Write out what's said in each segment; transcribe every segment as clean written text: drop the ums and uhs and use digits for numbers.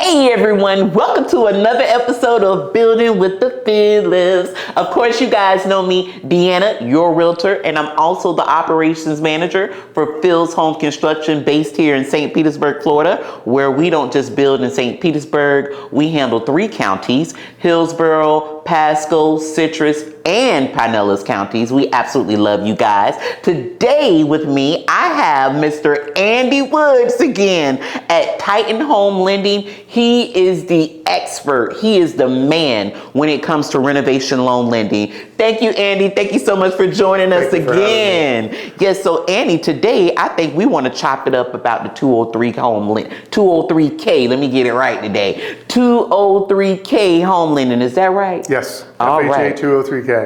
Hey everyone, welcome to another episode of Building with the Phillips. Of course, you guys know me, Deanna, your realtor, and I'm also the operations manager for Phil's Home Construction based here in St. Petersburg, Florida, where we don't just build in St. Petersburg, we handle 3 counties, Hillsborough, Pasco, Citrus, and Pinellas counties. We absolutely love you guys. Today with me, I have Mr. Andy Woods again at Titan Home Lending. He is the expert. He is the man when it comes to renovation loan lending. Thank you, Andy. Thank you so much for joining us again. Yes, so Andy, today I think we want to chop it up about the 203K. Let me get it right today. 203K home lending. Is that right? Yes. All FHA right. 203K.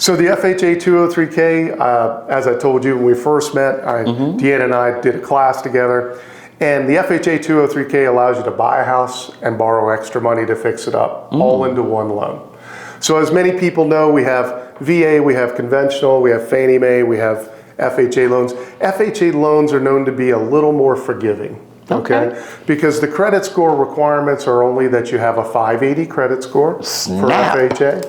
So the FHA 203K, as I told you when we first met, Deanna and I did a class together. And the FHA 203K allows you to buy a house and borrow extra money to fix it up, all into one loan. So as many people know, we have VA, we have conventional, we have Fannie Mae, we have FHA loans. FHA loans are known to be a little more forgiving. Okay. Because the credit score requirements are only that you have a 580 credit score for FHA.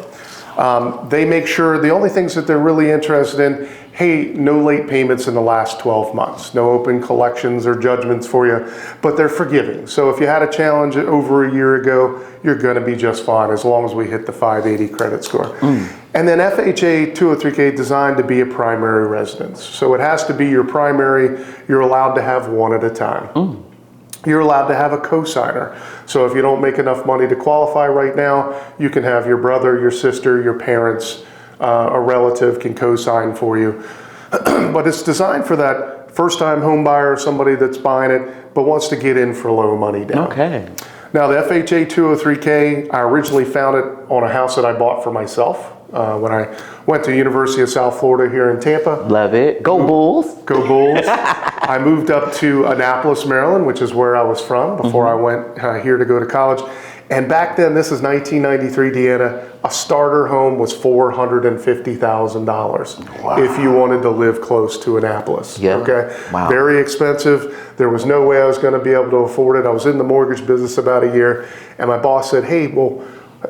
They make sure the only things that they're really interested in, hey, no late payments in the last 12 months, no open collections or judgments for you, but they're forgiving. So if you had a challenge over a year ago, you're going to be just fine as long as we hit the 580 credit score. And then FHA 203K designed to be a primary residence. So it has to be your primary. You're allowed to have one at a time. You're allowed to have a co-signer. So if you don't make enough money to qualify right now, you can have your brother, your sister, your parents, a relative can co-sign for you. But it's designed for that first-time home buyer, somebody that's buying it, but wants to get in for low money down. Okay. Now the FHA 203K, I originally found it on a house that I bought for myself when I went to University of South Florida here in Tampa. Love it. Go Bulls. Go Bulls. I moved up to Annapolis, Maryland, which is where I was from before I went here to go to college. And back then, this is 1993, Deanna, a starter home was $450,000 if you wanted to live close to Annapolis. Yeah. Okay. Wow. Very expensive. There was no way I was going to be able to afford it. I was in the mortgage business about a year, and my boss said, hey, well,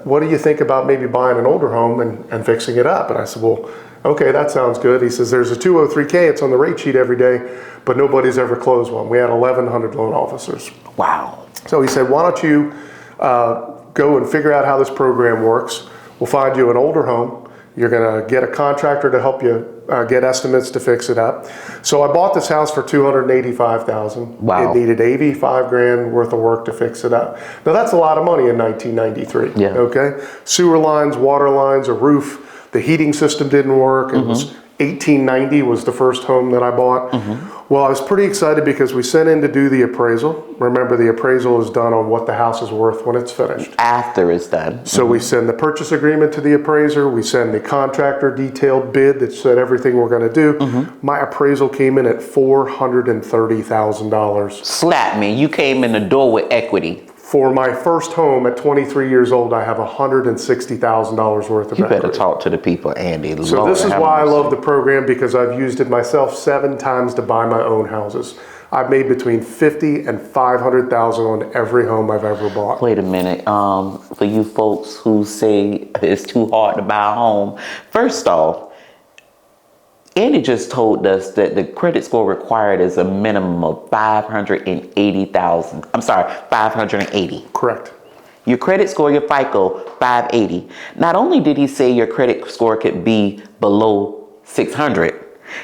what do you think about maybe buying an older home and fixing it up? And I said, well, okay, that sounds good. He says, there's a 203K, it's on the rate sheet every day, but nobody's ever closed one. We had 1,100 loan officers. Wow. So he said, why don't you go and figure out how this program works. We'll find you an older home. You're gonna get a contractor to help you get estimates to fix it up. So I bought this house for $285,000. Wow. It needed $85 grand worth of work to fix it up. Now that's a lot of money in 1993. Yeah. Okay. Sewer lines, water lines, a roof. The heating system didn't work. It was 1890 was the first home that I bought. Well, I was pretty excited because we sent in to do the appraisal. Remember, the appraisal is done on what the house is worth when it's finished. After it's done. So we send the purchase agreement to the appraiser. We send the contractor detailed bid that said everything we're going to do. My appraisal came in at $430,000. Slap me. You came in the door with equity. For my first home at 23 years old, I have $160,000 worth of You equity. better talk to the people, Andy. So Lord, this is why I love the program, because I've used it myself 7 times to buy my own houses. I've made between $50,000 and $500,000 on every home I've ever bought. Wait a minute. For you folks who say it's too hard to buy a home, first off, Andy just told us that the credit score required is a minimum of 580,000. I'm sorry, 580. Correct. Your credit score, your FICO, 580. Not only did he say your credit score could be below 600,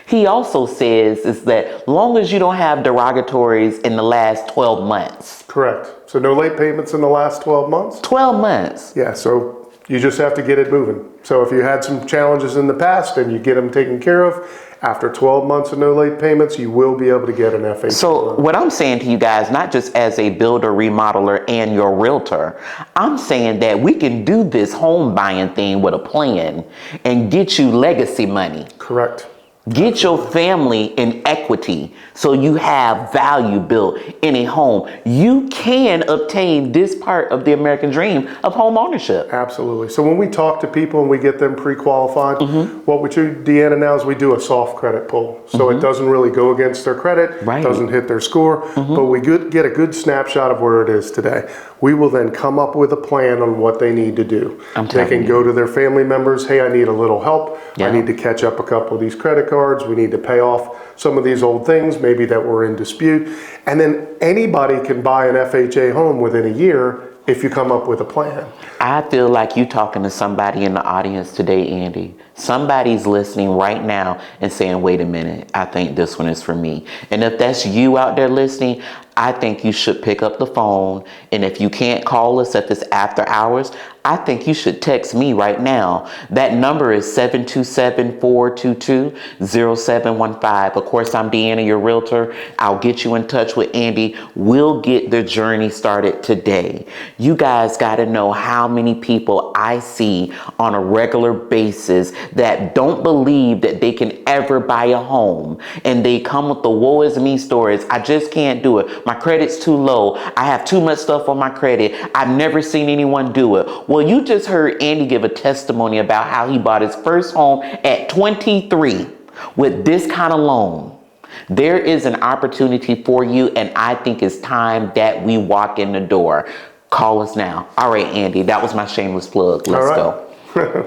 he also says is that long as you don't have derogatories in the last 12 months. Correct. So no late payments in the last 12 months? 12 months. Yeah, so you just have to get it moving. So if you had some challenges in the past and you get them taken care of, after 12 months of no late payments, you will be able to get an FHA So loan. what I'm saying to you guys, not just as a builder, remodeler, and your realtor, I'm saying that we can do this home buying thing with a plan and get you legacy money. Correct. Get your family in equity so you have value built in a home. You can obtain this part of the American dream of home ownership. Absolutely. So when we talk to people and we get them pre-qualified, what we do, Deanna, now is we do a soft credit pull. So it doesn't really go against their credit, doesn't hit their score, but we get a good snapshot of where it is today. We will then come up with a plan on what they need to do. They can go to their family members, hey, I need a little help. I need to catch up a couple of these credit cards. We need to pay off some of these old things, maybe that were in dispute. And then anybody can buy an FHA home within a year if you come up with a plan. I feel like you talking to somebody in the audience today, Andy. Somebody's listening right now and saying, wait a minute, I think this one is for me. And if that's you out there listening, I think you should pick up the phone. And if you can't call us if it's after hours, I think you should text me right now. That number is 727-422-0715. Of course, I'm Deanna, your realtor. I'll get you in touch with Andy. We'll get the journey started today. You guys got to know how many people I see on a regular basis that don't believe that they can ever buy a home. And they come with the woe is me stories. I just can't do it. My credit's too low. I have too much stuff on my credit. I've never seen anyone do it. Well, you just heard Andy give a testimony about how he bought his first home at 23 with this kind of loan. There is an opportunity for you, and I think it's time that we walk in the door. Call us now. All right, Andy, that was my shameless plug. Let's go.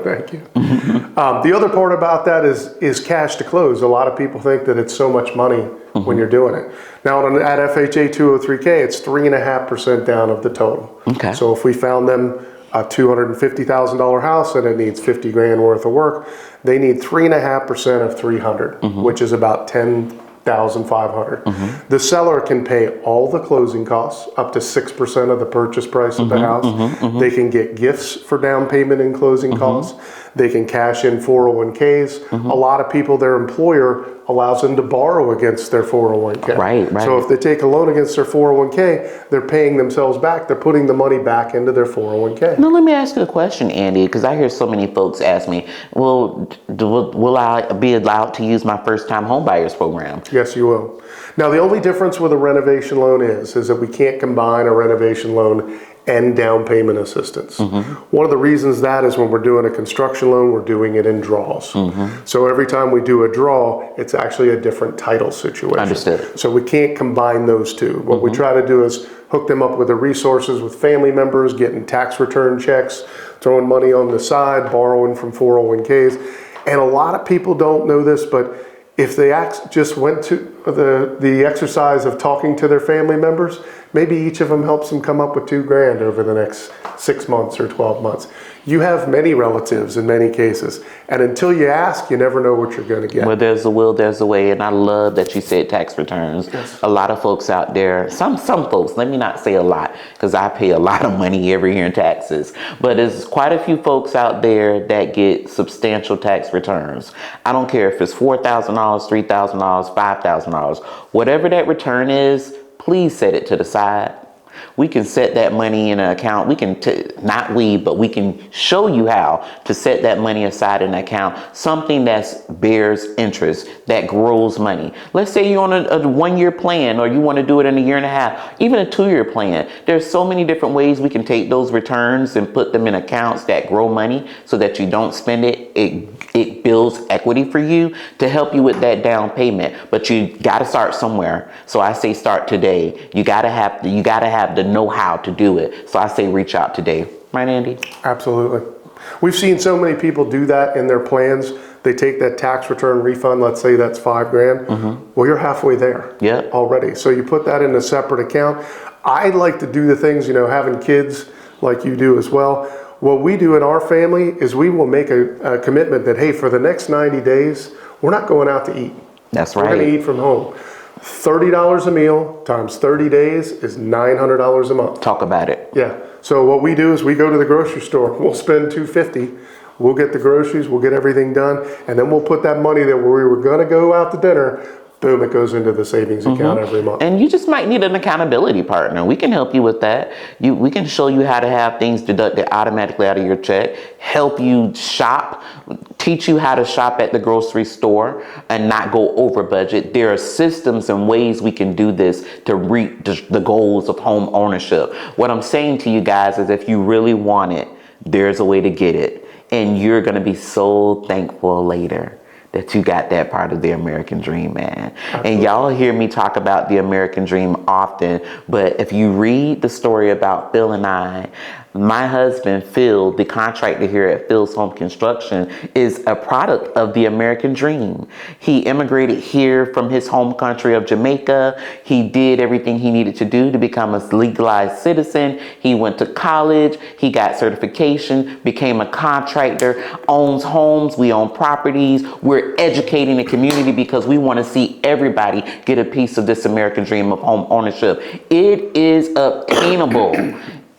Thank you. The other part about that is cash to close. A lot of people think that it's so much money when you're doing it. Now at FHA 203K, it's 3.5% down of the total. Okay. So if we found them a $250,000 house and it needs 50 grand worth of work, they need 3.5% of 300, which is about 10,500. The seller can pay all the closing costs, up to 6% of the purchase price of the house. They can get gifts for down payment and closing costs. They can cash in 401ks. A lot of people, their employer allows them to borrow against their 401k. Right. So if they take a loan against their 401k, they're paying themselves back. They're putting the money back into their 401k. Now, let me ask you a question, Andy, because I hear so many folks ask me, well, will I be allowed to use my first-time homebuyers program? Yes, you will. Now, the only difference with a renovation loan is that we can't combine a renovation loan and down payment assistance. One of the reasons that is when we're doing a construction loan, we're doing it in draws. So every time we do a draw, it's actually a different title situation. Understood. So we can't combine those two. What we try to do is hook them up with the resources with family members, getting tax return checks, throwing money on the side, borrowing from 401ks. And a lot of people don't know this, but if they just went to the exercise of talking to their family members, maybe each of them helps them come up with $2,000 over the next 6 months or 12 months. You have many relatives in many cases, and until you ask, you never know what you're going to get. Where there's a will, there's a way, and I love that you said tax returns. Yes. A lot of folks out there, some folks, let me not say a lot, because I pay a lot of money every year in taxes, but there's quite a few folks out there that get substantial tax returns. I don't care if it's $4,000, $3,000, $5,000, whatever that return is, please set it to the side. We can set that money in an account. We can, but we can show you how to set that money aside in an account. Something that bears interest, that grows money. Let's say you're on a 1-year plan, or you want to do it in a 1.5 years, even a 2-year plan. There's so many different ways we can take those returns and put them in accounts that grow money so that you don't spend it. It builds equity for you to help you with that down payment. But you got to start somewhere. So I say start today. You got to have the know-how to do it. So I say reach out today. Right, Andy? Absolutely. We've seen so many people do that in their plans. They take that tax return refund, let's say that's $5,000. Well, you're halfway there already. So you put that in a separate account. I like to do the things, having kids like you do as well. What we do in our family is we will make a commitment that, hey, for the next 90 days, we're not going out to eat. That's right. We're going to eat from home. $30 a meal times 30 days is $900 a month. Talk about it. Yeah. So what we do is we go to the grocery store. We'll spend $250. We'll get the groceries. We'll get everything done. And then we'll put that money that we were going to go out to dinner, boom, it goes into the savings account every month. And you just might need an accountability partner. We can help you with that. We can show you how to have things deducted automatically out of your check, help you shop, teach you how to shop at the grocery store and not go over budget. There are systems and ways we can do this to reach the goals of home ownership. What I'm saying to you guys is if you really want it, there's a way to get it. And you're going to be so thankful later that you got that part of the American dream, man. Absolutely. And y'all hear me talk about the American dream often, but if you read the story about Phil and I, my husband, Phil, the contractor here at Phil's Home Construction, is a product of the American dream. He immigrated here from his home country of Jamaica. He did everything he needed to do to become a legalized citizen. He went to college. He got certification, became a contractor, owns homes. We own properties. We're educating the community because we want to see everybody get a piece of this American dream of home ownership. It is obtainable.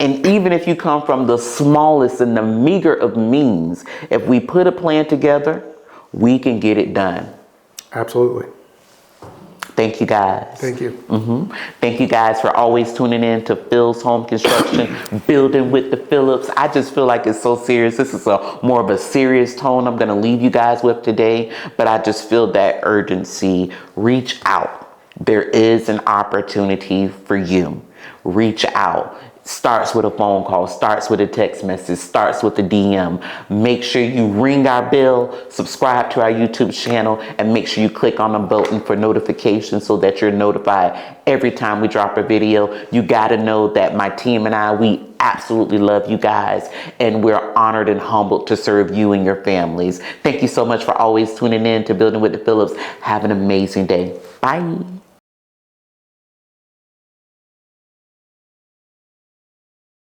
And even if you come from the smallest and the meager of means, if we put a plan together, we can get it done. Absolutely. Thank you, guys. Thank you. Thank you, guys, for always tuning in to Phil's Home Construction, Building with the Phillips. I just feel like it's so serious. This is more of a serious tone I'm going to leave you guys with today, but I just feel that urgency. Reach out. There is an opportunity for you. Reach out. Starts with a phone call, starts with a text message, starts with a DM. Make sure you ring our bell, subscribe to our YouTube channel, and make sure you click on the button for notifications so that you're notified every time we drop a video. You gotta know that my team and I, we absolutely love you guys, and we're honored and humbled to serve you and your families. Thank you so much for always tuning in to Building with the Phillips. Have an amazing day. Bye.